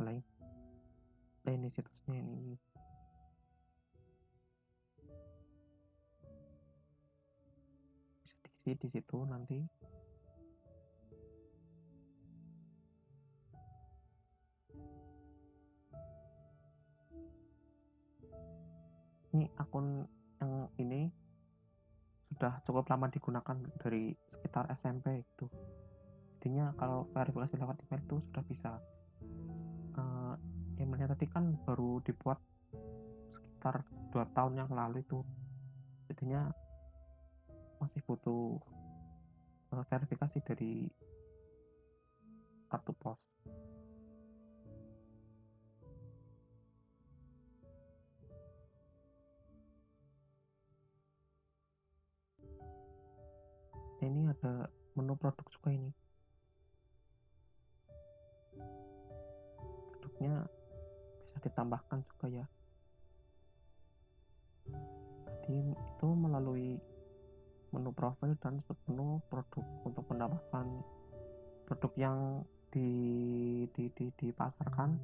Mulai. Nah, ini situsnya ini. Bisa diisi di situ nanti. Ini akun yang ini sudah cukup lama digunakan dari sekitar SMP itu. Jadinya kalau verifikasi lewat email itu sudah bisa. Emailnya tadi kan baru dibuat sekitar 2 tahun yang lalu itu. Jadinya masih butuh verifikasi dari kartu pos. Ini ada menu produk juga ini. Produknya bisa ditambahkan juga ya. Tadi itu melalui menu profil dan submenu produk untuk mendapatkan produk yang dipasarkan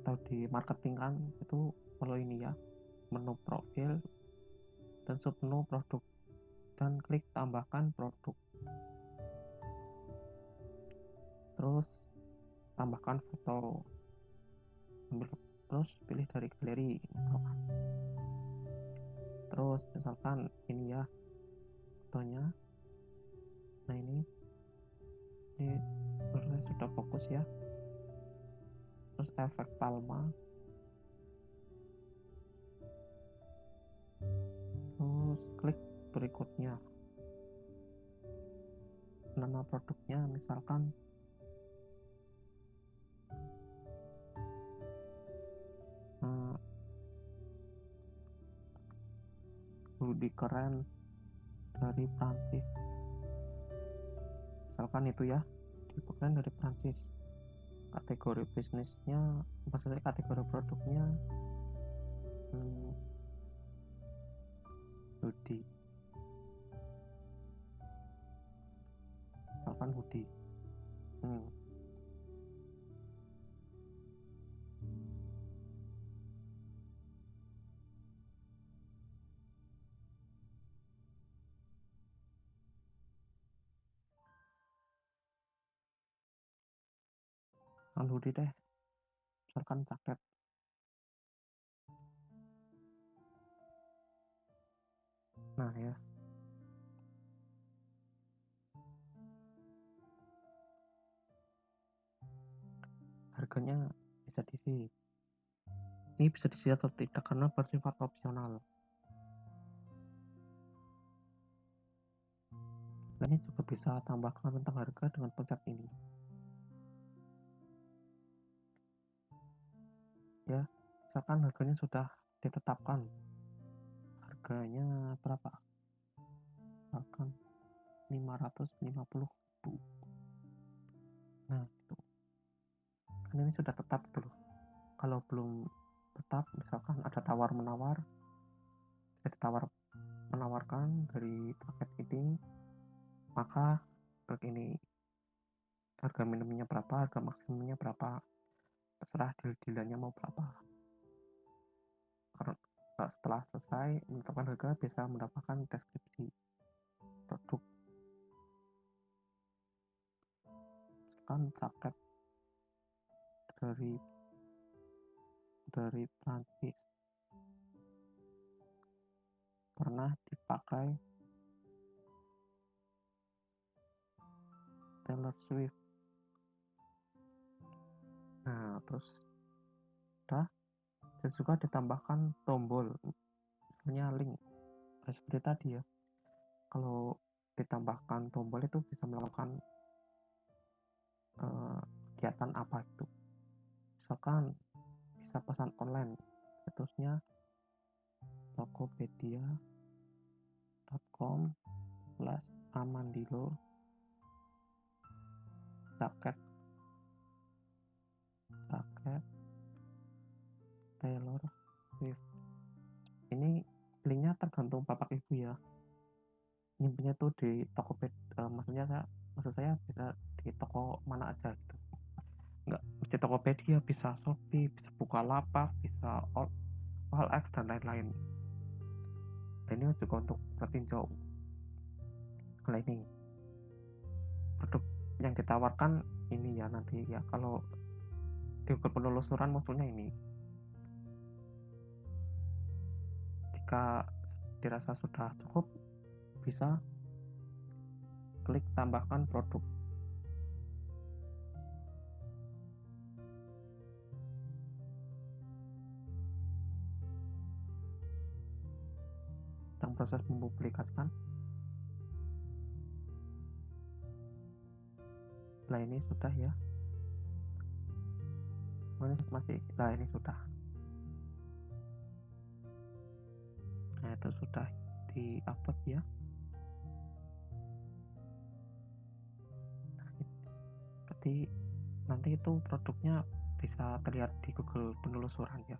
atau di marketingkan itu melalui ini ya, menu profil dan submenu produk, dan klik tambahkan produk, terus tambahkan foto, terus pilih dari galeri misalkan. Terus misalkan ini ya fotonya. Nah, ini sudah fokus ya. Terus efek palma, terus klik berikutnya, nama produknya misalkan hoodie keren dari Prancis, misalkan itu ya, keren dari Prancis. Kategori bisnisnya, maksudnya kategori produknya hoodie, misalkan hoodie. Hoodie deh, misalkan jaket. Nah ya, harganya bisa diisi. Ini bisa diisi atau tidak karena bersifat opsional. Ini juga bisa tambahkan tentang harga dengan pencet ini. Ya, misalkan harganya sudah ditetapkan. Harganya berapa? Misalkan 550.000. Nah, itu. Kan ini sudah tetap gitu loh. Kalau belum tetap, misalkan ada tawar-menawar, bisa menawarkan dari paket ini, maka ini harga minimumnya berapa, harga maksimumnya berapa, terserah deal-dealannya mau berapa. Karena setelah selesai menetapkan harga, bisa mendapatkan deskripsi produk. misalkan jaket dari Prancis pernah dipakai Taylor Swift. Nah, terus udah, dan juga ditambahkan tombol, misalnya link. Seperti tadi ya, kalau ditambahkan tombol itu bisa melakukan kegiatan apa itu. Misalkan bisa pesan online, situsnya tokopedia.com/amandilo jaket Taylor Swift. Ini linknya tergantung bapak ibu ya, nyimpennya tuh di Tokopedia, maksud saya bisa di toko mana aja gitu, nggak mesti Tokopedia, bisa Shopee, bisa Bukalapak, bisa OLX dan lain-lain. Dan ini juga untuk bertinjau. Kalau ini produk yang ditawarkan ini ya, nanti ya kalau di Google penelusuran munculnya ini. Jika dirasa sudah cukup, bisa klik tambahkan produk. Sedang proses mempublikasikan. Setelah ini sudah ya. Ini sudah. Nah, itu sudah di-upload ya. Berarti nanti itu produknya bisa terlihat di Google penelusuran ya.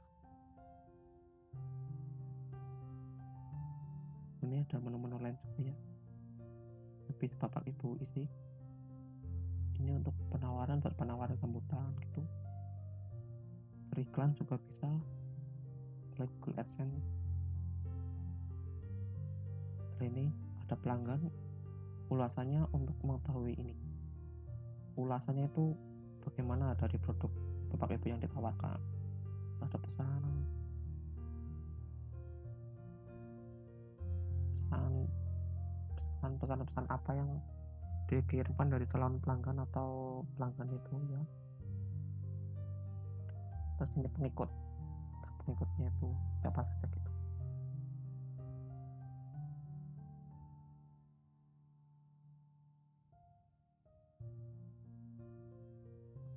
Ini ada menu-menu lain juga ya, lebih bapak ibu isi. Ini untuk penawaran, buat penawaran sambutan gitu. Beriklan juga bisa oleh Google AdSense. Ini ada pelanggan, ulasannya untuk mengetahui ini. Ulasannya itu bagaimana dari produk bapak ibu yang ditawarkan. Ada pesan apa yang dikirimkan dari calon pelanggan atau pelanggan itu ya. Terus ini pengikutnya itu siapa saja gitu.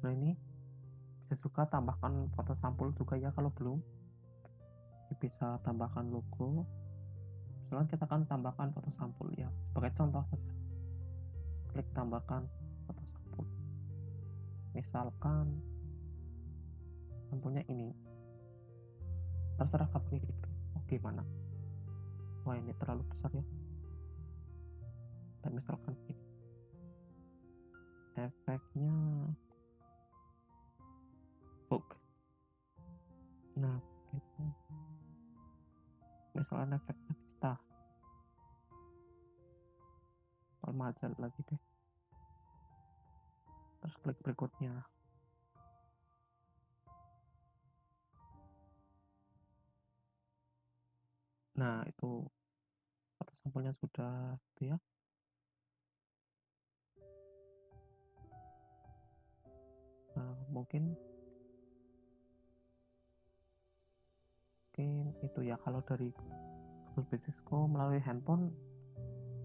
Nah, ini bisa juga tambahkan foto sampul juga ya, kalau belum bisa tambahkan logo. Misalnya kita akan tambahkan foto sampul ya, sebagai contoh saja. Klik tambahkan foto sampul. Misalkan sampulnya ini, terserah kamu gitu. Gimana? Wah, ini terlalu besar ya. Dan misalkan ini efeknya book. Nah, gitu. Misalnya efeknya kita remaja lagi deh. Terus klik berikutnya. Nah, itu foto sampulnya sudah gitu ya. Nah, mungkin itu ya, kalau dari Google Businessku melalui handphone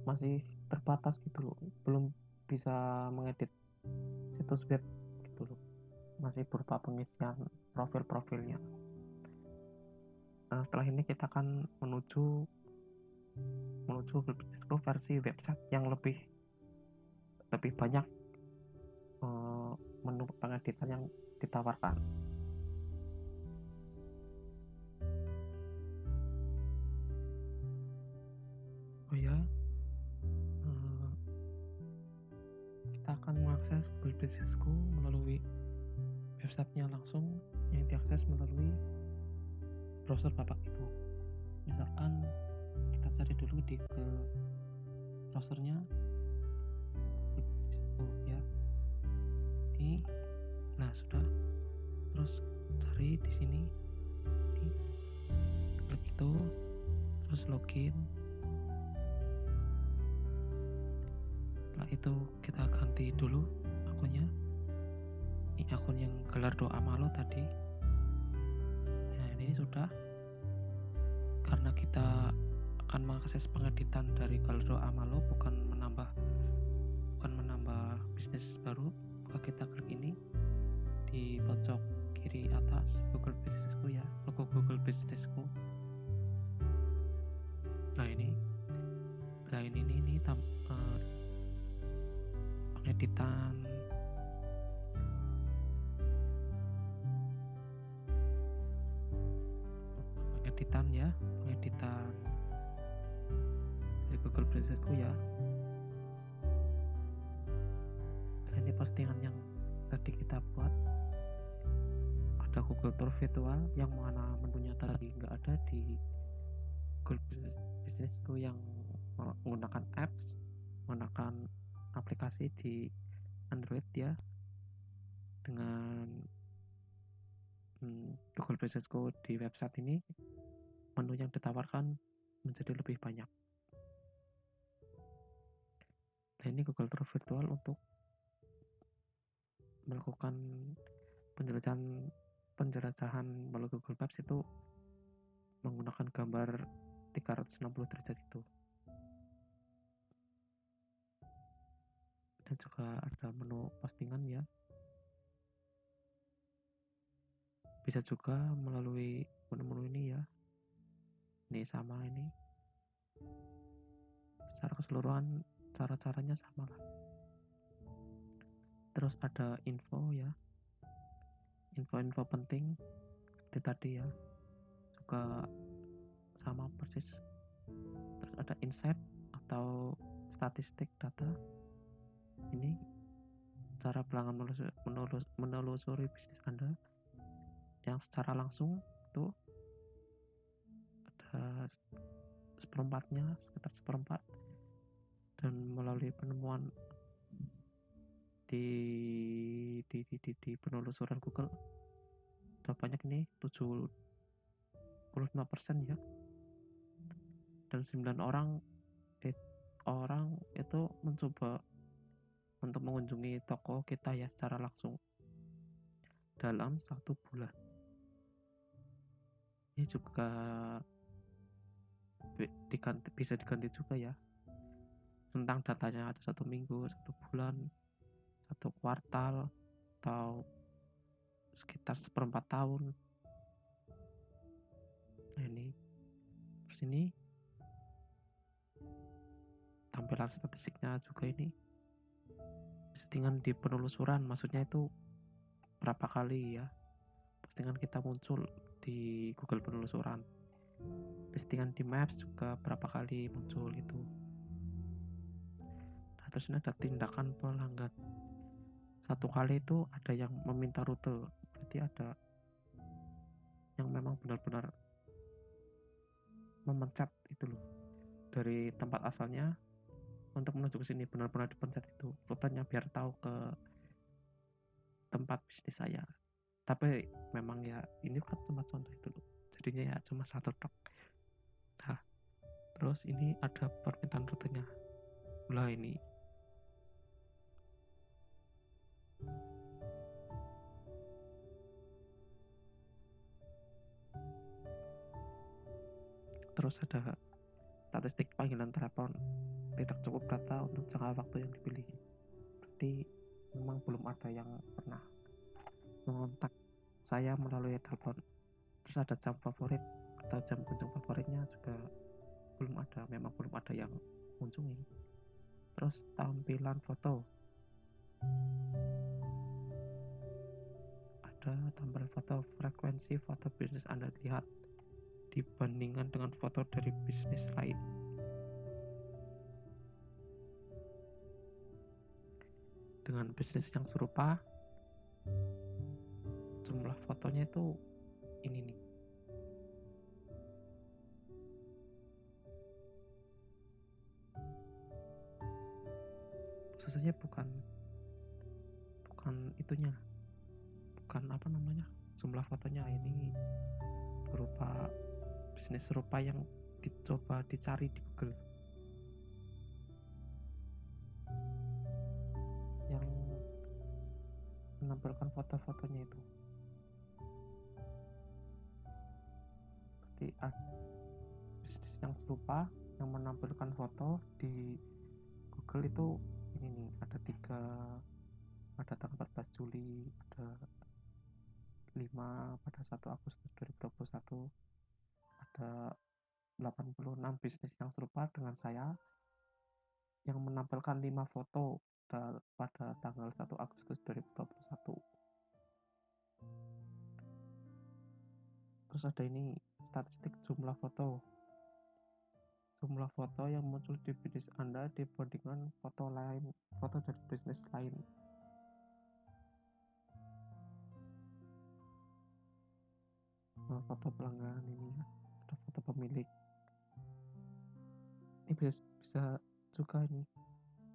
masih terbatas gitu loh, belum bisa mengedit situs web gitu loh, masih berupa pengisian profilnya. Nah, setelah ini kita akan menuju Google Businessku versi website yang lebih banyak menu pengeditan yang ditawarkan. Oh ya, kita akan mengakses Google Businessku melalui websitenya langsung, yang diakses melalui browser bapak ibu. Misalkan kita cari dulu ke browsernya ya. Nah, sudah. Terus cari di sini, klik itu, terus login. Setelah itu kita ganti dulu akunnya. Ini akun yang gelar doa malu tadi. Nah, ini sudah. Karena kita akan mengakses pengeditan dari gelar doa malu, bukan menambah bisnis baru, maka kita klik ini di pojok kiri atas, Google Businessku ya, logo Google Businessku. Nah ini pengeditan dari Google Businessku ya. Ini postingan yang tadi kita buat, ada Google Tour virtual yang mana menunya tadi nggak ada di Google Businessku yang menggunakan apps, menggunakan aplikasi di Android ya, dengan Google Businessku di website ini menu yang ditawarkan menjadi lebih banyak. Nah, ini Google Tour virtual untuk melakukan penjelajahan melalui Google Maps itu menggunakan gambar 360 derajat itu. Dan juga ada menu postingan ya. Bisa juga melalui menu-menu ini ya. Ini sama ini. Secara keseluruhan cara-caranya sama lah. Terus ada info ya. Info-info penting seperti tadi ya. Juga sama persis. Terus ada insight atau statistik data. Ini cara pelanggan menelusuri bisnis Anda yang secara langsung itu ada sekitar seperempat, dan melalui penemuan di penelusuran Google udah banyak nih, 75% ya, dan 9 orang itu mencoba untuk mengunjungi toko kita ya secara langsung dalam 1 bulan. Ini juga bisa diganti juga ya, tentang datanya ada 1 minggu, 1 bulan, 1 kuartal, atau sekitar seperempat tahun. Nah ini, terus ini tampilan statistiknya juga ini, postingan di penelusuran, maksudnya itu berapa kali ya postingan kita muncul di Google penelusuran. Postingan di Maps juga berapa kali muncul itu. Nah, terus ini ada tindakan pelanggan. 1 kali itu ada yang meminta rute, berarti ada yang memang benar-benar memencet itu loh, dari tempat asalnya untuk menuju ke sini, benar-benar dipencet itu rutenya biar tahu ke tempat bisnis saya. Tapi memang ya ini kan cuma contoh itu loh, jadinya ya cuma 1 tok. Nah, terus ini ada permintaan rutenya. Lah ini terus ada statistik panggilan telepon, tidak cukup data untuk jangka waktu yang dipilih. Berarti memang belum ada yang pernah mengontak saya melalui telepon. Terus ada jam favorit atau jam kunjung favoritnya juga memang belum ada yang mengunjungi. Terus tampilan foto, ada tampilan foto, frekuensi foto bisnis Anda lihat dibandingkan dengan foto dari bisnis lain. Dengan bisnis yang serupa, jumlah fotonya itu ini nih. Khususnya bukan itunya, menentukan jumlah fotonya ini berupa bisnis serupa yang dicoba dicari di Google, yang menampilkan foto-fotonya itu. Berarti bisnis yang serupa yang menampilkan foto di Google itu ini nih, ada 3, ada tanggal 14 Juli, ada 5 pada 1 Agustus 2021, ada 86 bisnis yang serupa dengan saya yang menampilkan 5 foto pada tanggal 1 Agustus 2021. Terus ada ini statistik jumlah foto yang muncul di bisnis Anda dibandingkan foto dari bisnis lain. Foto pelanggan ini ya, ada foto pemilik. Ini bisa juga ini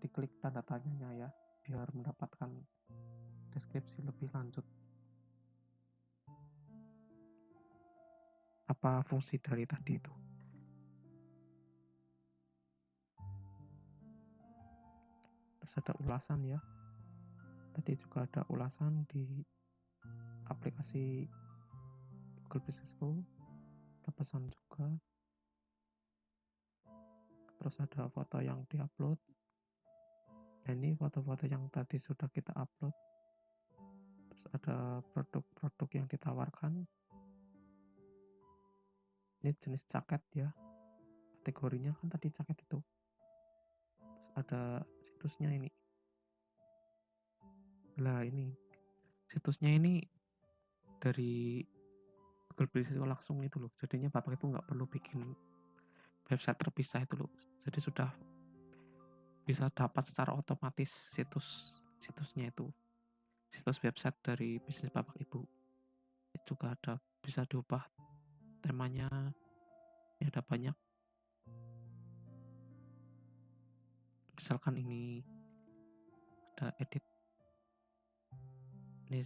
diklik tanda tanyanya ya, biar mendapatkan deskripsi lebih lanjut. Apa fungsi dari tadi itu? Terus ada ulasan ya. Tadi juga ada ulasan di aplikasi Google Businessku, ada pesan juga. Terus ada foto yang diupload. Nah, ini foto-foto yang tadi sudah kita upload. Terus ada produk-produk yang ditawarkan. Ini jenis jaket ya, kategorinya kan tadi jaket itu. Terus ada situsnya ini. Lah ini situsnya ini dari Google Business langsung itu loh. Jadinya Bapak itu nggak perlu bikin website terpisah itu loh. Jadi sudah bisa dapat secara otomatis situsnya itu. Situs website dari bisnis Bapak Ibu. Juga ada bisa diubah temanya. Ya, ada banyak. Misalkan ini ada edit. Ini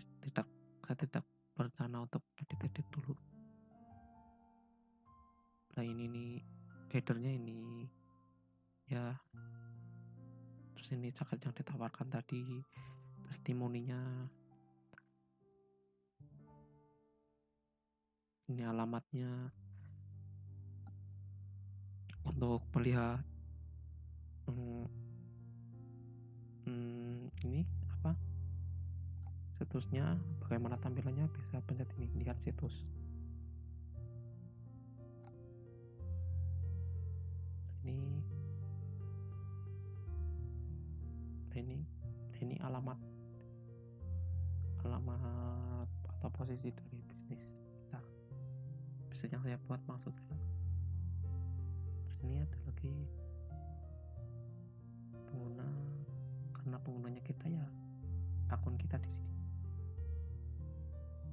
saya tidak berencana untuk edit dulu. Nah, ini nih headernya ini ya. Terus ini jaket yang ditawarkan tadi, testimoninya, ini alamatnya untuk melihat ini apa situsnya, bagaimana tampilannya, bisa pencet ini, lihat situs. Ini alamat atau posisi dari bisnis kita, bisnis yang saya buat maksud saya. Terus ini ada lagi pengguna, karena penggunanya kita ya akun kita di sini.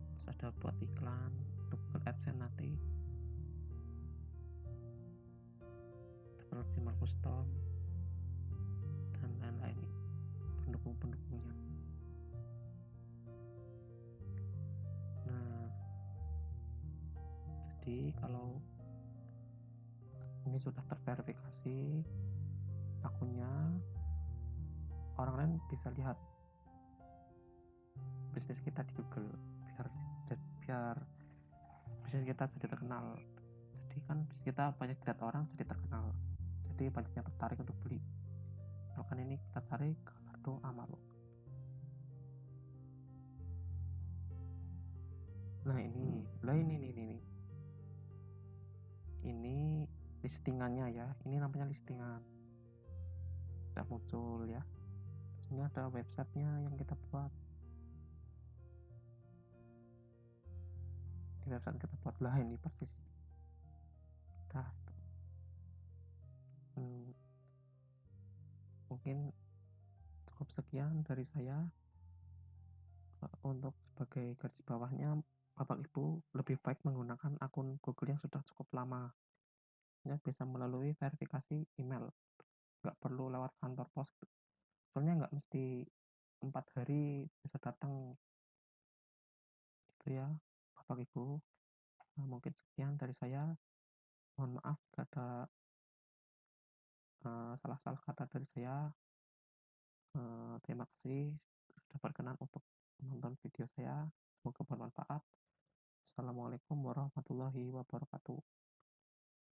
Terus ada buat iklan untuk Google AdSense nanti, Marketing Custom dan lain-lain, pendukungnya. Nah, jadi kalau ini sudah terverifikasi akunnya, orang lain bisa lihat bisnis kita di Google, biar bisnis kita jadi terkenal. Jadi kan bisnis kita banyak dilihat orang, jadi terkenal, jadi banyak yang tertarik untuk beli. Misalkan ini kita cari Gallardo Amalo. Nah, ini listingannya ya, ini namanya listingan, sudah muncul ya. Terus ini ada websitenya yang kita buat, di website kita buat lah, ini persis. Nah, mungkin cukup sekian dari saya. Untuk sebagai garis bawahnya, Bapak Ibu lebih baik menggunakan akun Google yang sudah cukup lama ya, bisa melalui verifikasi email, nggak perlu lewat kantor pos, soalnya nggak mesti 4 hari bisa datang Itu ya, Bapak Ibu. Mungkin sekian dari saya. Mohon maaf jika ada salah-salah kata dari saya. Terima kasih sudah berkenan untuk menonton video saya. Semoga bermanfaat. Assalamualaikum warahmatullahi wabarakatuh.